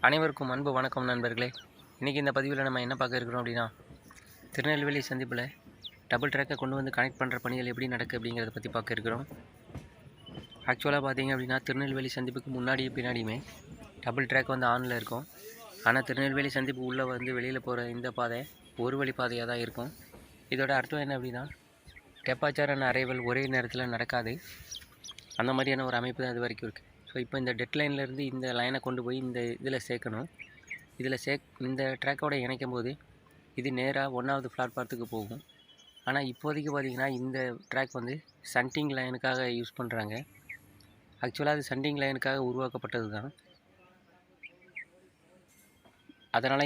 அனைவருக்கும் அன்பு வணக்கம் நண்பர்களே. இன்றைக்கி இந்த பதிவில் நம்ம என்ன பார்க்க இருக்கிறோம் அப்படின்னா, திருநெல்வேலி சந்திப்பில் டபுள் ட்ராக்கை கொண்டு வந்து கனெக்ட் பண்ணுற பணிகள் எப்படி நடக்குது அப்படிங்கிறத பற்றி பார்க்க இருக்கிறோம். ஆக்சுவலாக பார்த்தீங்க அப்படின்னா, திருநெல்வேலி சந்திப்புக்கு முன்னாடியும் பின்னாடியுமே டபுள் ட்ராக் வந்து ஆனில் இருக்கும். ஆனால் திருநெல்வேலி சந்திப்பு உள்ளே வந்து வெளியில் போகிற இந்த பாதை ஒரு வழி பாதையாக தான் இருக்கும். இதோட அர்த்தம் என்ன அப்படின்னா, டெப்பாச்சர் அண்ட் அரைவல் ஒரே நேரத்தில் நடக்காது. அந்த மாதிரியான ஒரு அமைப்பு தான் இது வரைக்கும் இருக்குது. ஸோ இப்போ இந்த டெட்லைன்லேருந்து இந்த லைனை கொண்டு போய் இந்த இதில் சேர்க்கணும். இந்த ட்ராக்கோட இணைக்கும் போது இது நேராக 1வது பிளாட்பாரத்துக்கு போகும். ஆனால் இப்போதைக்கு பார்த்திங்கன்னா இந்த ட்ராக் வந்து சன்டிங் லைனுக்காக யூஸ் பண்ணுறாங்க. ஆக்சுவலாக அது சன்டிங் லைனுக்காக உருவாக்கப்பட்டது தான். அதனால்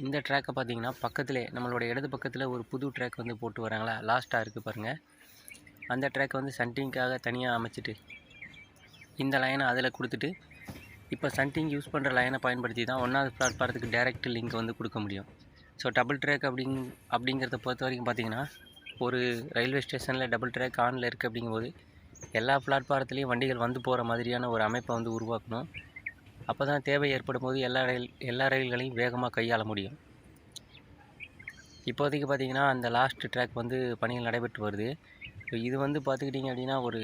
இந்த ட்ராக்கை பார்த்திங்கன்னா பக்கத்திலே நம்மளோட இடது பக்கத்தில் ஒரு புது ட்ராக் வந்து போட்டு வராங்களா, லாஸ்ட்டாக இருக்குது பாருங்கள். அந்த ட்ராக் வந்து சன்டிங்காக தனியாக அமைச்சிட்டு இந்த லைனை அதில் கொடுத்துட்டு இப்போ சன்டிங் யூஸ் பண்ணுற லைனை பயன்படுத்தி தான் 1வது பிளாட்பாரத்துக்கு டைரக்ட் லிங்க் வந்து கொடுக்க முடியும். ஸோ டபுள் ட்ராக் அப்படிங்கிறத பொறுத்த வரைக்கும் பார்த்திங்கன்னா, ஒரு ரயில்வே ஸ்டேஷனில் டபுள் ட்ராக் ஆனில் இருக்குது அப்படிங்கும்போது எல்லா பிளாட்பாரத்துலேயும் வண்டிகள் வந்து போகிற மாதிரியான ஒரு அமைப்பை வந்து உருவாக்கணும். அப்போ தான் தேவை ஏற்படும் போது எல்லா ரயில்களையும் வேகமாக கையாள முடியும். இப்போதைக்கு பார்த்திங்கன்னா அந்த லாஸ்ட் ட்ராக் வந்து பணிகள் நடைபெற்று வருது. ஸோ இது வந்து பார்த்துக்கிட்டிங்க அப்படின்னா ஒரு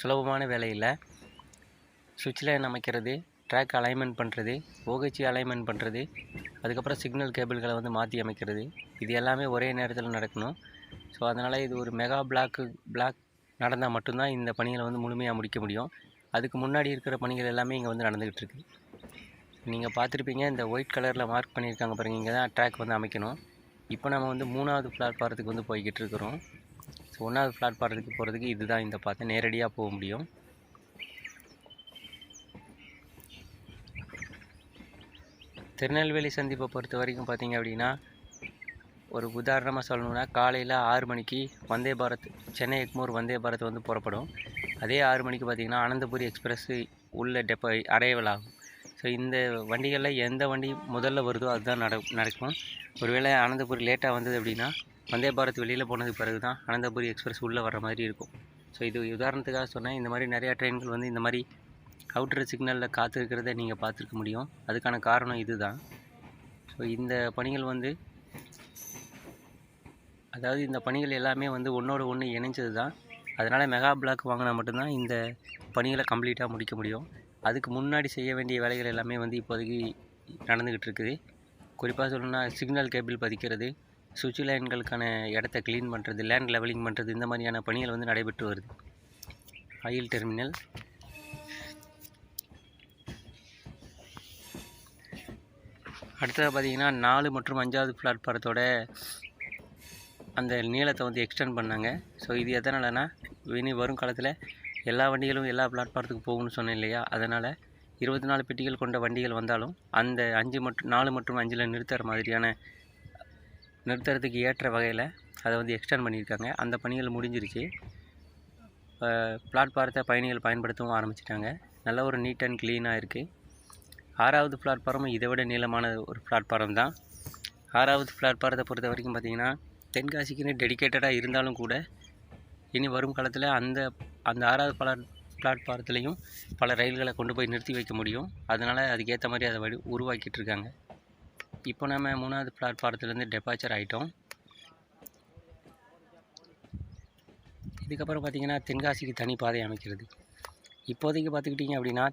சுலபமான வேலை இல்லை. சுவிட்ச் லைன் அமைக்கிறது, ட்ராக் அலைன்மெண்ட் பண்ணுறது, OHC அலைன்மெண்ட் பண்ணுறது, அதுக்கப்புறம் சிக்னல் கேபிள்களை வந்து மாற்றி அமைக்கிறது, இது எல்லாமே ஒரே நேரத்தில் நடக்கணும். ஸோ அதனால் இது ஒரு மெகா பிளாக் நடந்தால் மட்டும்தான் இந்த பணிகளை வந்து முழுமையாக முடிக்க முடியும். அதுக்கு முன்னாடி இருக்கிற பணிகள் எல்லாமே இங்கே வந்து நடந்துக்கிட்டு இருக்குது. நீங்கள் பார்த்துருப்பீங்க, இந்த ஒயிட் கலரில் மார்க் பண்ணியிருக்காங்க பாருங்கள், இங்கே தான் ட்ராக் வந்து அமைக்கணும். இப்போ நம்ம வந்து 3வது பிளாட்பாரத்துக்கு வந்து போய்கிட்டு இருக்கிறோம். ஸோ 1வது பிளாட்பாரத்துக்கு போகிறதுக்கு இதுதான் இந்த பாதை, நேரடியாக போக முடியும். திருநெல்வேலி சந்திப்பை பொறுத்த வரைக்கும் பார்த்திங்க அப்படின்னா, ஒரு உதாரணமாக சொல்லணுன்னா, காலையில் 6 மணிக்கு வந்தே பாரத் சென்னை எக்மோர் வந்தே பாரத் வந்து புறப்படும். அதே 6 மணிக்கு பார்த்திங்கன்னா அனந்தபுரி எக்ஸ்பிரஸ் உள்ள அரைவல் ஆகும். ஸோ இந்த வண்டிகளில் எந்த வண்டி முதல்ல வருதோ அதுதான் நடக்கும். ஒருவேளை அனந்தபுரி லேட்டாக வந்தது அப்படின்னா வந்தே பாரத் வெளியில் போனதுக்கு பிறகு தான் அனந்தபுரி எக்ஸ்பிரஸ் உள்ளே வர்ற மாதிரி இருக்கும். ஸோ இது உதாரணத்துக்காக சொன்னேன். இந்த மாதிரி நிறையா ட்ரெயின்கள் வந்து இந்த மாதிரி அவுட்டர் சிக்னலில் காத்திருக்கிறத நீங்கள் பார்த்துருக்க முடியும். அதுக்கான காரணம் இது தான். ஸோ இந்த பணிகள் வந்து இந்த பணிகள் எல்லாமே வந்து ஒன்றோடு ஒன்று இணைஞ்சது தான். அதனால் மெகா பிளாக் வாங்கினா மட்டும்தான் இந்த பணிகளை கம்ப்ளீட்டாக முடிக்க முடியும். அதுக்கு முன்னாடி செய்ய வேண்டிய வேலைகள் எல்லாமே வந்து இப்போதைக்கு நடந்துக்கிட்டு இருக்குது. குறிப்பாக சொல்லணும்னா சிக்னல் கேபிள் பதிக்கிறது, சுவிட்ச் லைன்களுக்கான இடத்த க்ளீன் பண்ணுறது, லேண்ட் லெவலிங் பண்ணுறது, இந்த மாதிரியான பணிகள் வந்து நடைபெற்று வருது. ஆயில் டெர்மினல் அடுத்தது பார்த்திங்கன்னா 4 மற்றும் 5வது பிளாட்பாரத்தோட அந்த நீளத்தை வந்து எக்ஸ்டெண்ட் பண்ணாங்க. ஸோ இது எதனாலனா, இனி வரும் காலத்தில் எல்லா வண்டிகளும் எல்லா பிளாட்பாரத்துக்கு போகணும்னு சொன்னேன் இல்லையா, அதனால் 24 பெட்டிகள் கொண்ட வண்டிகள் வந்தாலும் அந்த 4 மற்றும் 5ல் நிறுத்துறதுக்கு ஏற்ற வகையில் அதை வந்து எக்ஸ்டெண்ட் பண்ணியிருக்காங்க. அந்த பணிகள் முடிஞ்சிருச்சு. பிளாட்பாரத்தை பயணிகள் பயன்படுத்தவும் ஆரம்பிச்சிட்டாங்க. நல்ல ஒரு நீட் அண்ட் க்ளீனாக இருக்குது. 6வது பிளாட்பாரமும் இதை விட நீளமான ஒரு பிளாட்பாரம் தான். 6வது பிளாட்பாரத்தை பொறுத்த வரைக்கும் பார்த்திங்கன்னா, தென்காசிக்குன்னு டெடிக்கேட்டடாக இருந்தாலும் கூட இனி வரும் காலத்தில் அந்த 6வது பிளாட்பாரத்துலேயும் பல ரயில்களை கொண்டு போய் நிறுத்தி வைக்க முடியும். அதனால் அதுக்கேற்ற மாதிரி அதை உருவாக்கிட்டு இருக்காங்க. இப்போ நம்ம 3வது பிளாட்பாரத்துலேருந்து டெப்பாச்சர் ஆகிட்டோம். இதுக்கப்புறம் பார்த்திங்கன்னா தென்காசிக்கு தனி பாதை அமைக்கிறது. இப்போதைக்கு பார்த்துக்கிட்டிங்க அப்படின்னா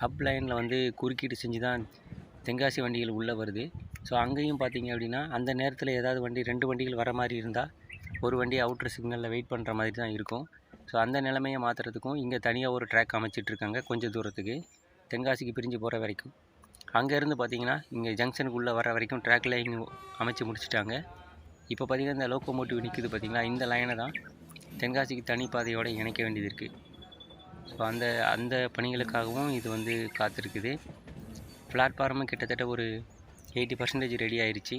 அப் லைனில் வந்து குறுக்கீடு செஞ்சு தான் தென்காசி வண்டிகள் உள்ளே வருது. ஸோ அங்கேயும் பார்த்திங்க அப்படின்னா அந்த நேரத்தில் ஏதாவது 2 வண்டிகள் வர மாதிரி இருந்தால் ஒரு வண்டி அவுட்டர் சிக்னலில் வெயிட் பண்ணுற மாதிரி தான் இருக்கும். ஸோ அந்த நிலைமையை மாற்றுறதுக்கும் இங்கே தனியாக ஒரு ட்ராக் அமைச்சிட்ருக்காங்க. கொஞ்சம் தூரத்துக்கு தென்காசிக்கு பிரிஞ்சு போகிற வரைக்கும். அங்கேருந்து பார்த்திங்கன்னா இங்கே ஜங்ஷனுக்கு உள்ளே வர வரைக்கும் ட்ராக் லைன் அமைச்சு முடிச்சுட்டாங்க. இப்போ பார்த்திங்கன்னா இந்த லோக்கோமோட்டிவ் நிற்குது பார்த்திங்களா, இந்த லைனை தான் தென்காசிக்கு தனி பாதையோடு இணைக்க வேண்டியது இருக்குது. ஸோ அந்த பணிகளுக்காகவும் இது வந்து காத்திருக்குது. பிளாட்ஃபார்மும் கிட்டத்தட்ட ஒரு 80% ரெடி ஆயிடுச்சு.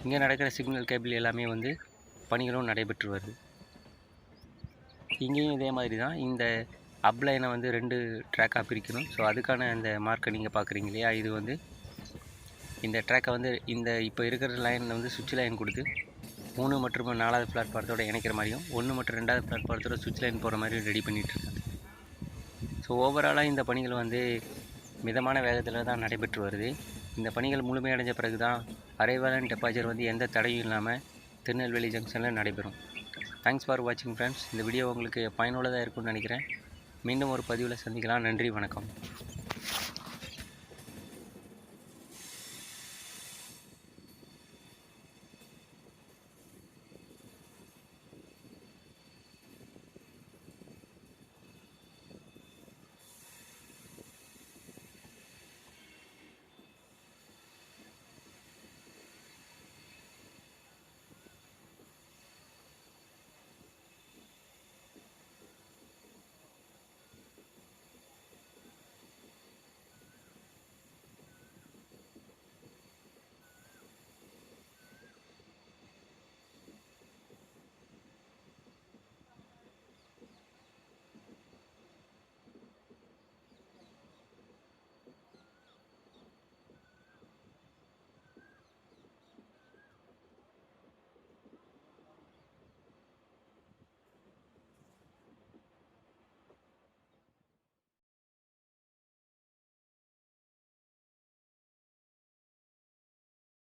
இங்கே நடக்கிற சிக்னல் கேபிள் எல்லாமே வந்து பணிகளும் நடைபெற்று வருது. இங்கேயும் இதே மாதிரி தான். இந்த அப் லைனை வந்து 2 ட்ராக்காக பிரிக்கணும். ஸோ அதுக்கான அந்த மார்க்கை நீங்கள் பார்க்குறீங்க இல்லையா, இது வந்து இந்த ட்ராக்கை வந்து இப்போ இருக்கிற லைனில் வந்து சுவிட்ச் லைன் கொடுத்து 3 மற்றும் 4வது பிளாட்பாரத்தோடு இணைக்கிற மாதிரியும் 1 மற்றும் 2வது பிளாட்பாரத்தோட சுவிட்ச் லைன் போகிற மாதிரியும் ரெடி பண்ணிகிட்ருக்காங்க. ஸோ ஓவராலாக இந்த பணிகள் வந்து மிதமான வேகத்தில் தான் நடைபெற்று வருது. இந்த பணிகள் முழுமையடைஞ்ச பிறகு தான் அரைவாலன் டெபாசிட் வந்து எந்த தடையும் இல்லாமல் திருநெல்வேலி ஜங்ஷனில் நடைபெறும். தேங்க்ஸ் ஃபார் வாட்சிங் ஃப்ரெண்ட்ஸ். இந்த வீடியோ உங்களுக்கு பயனுள்ளதாக இருக்கும்னு நினைக்கிறேன். மீண்டும் ஒரு பதிவில் சந்திக்கலாம். நன்றி, வணக்கம்.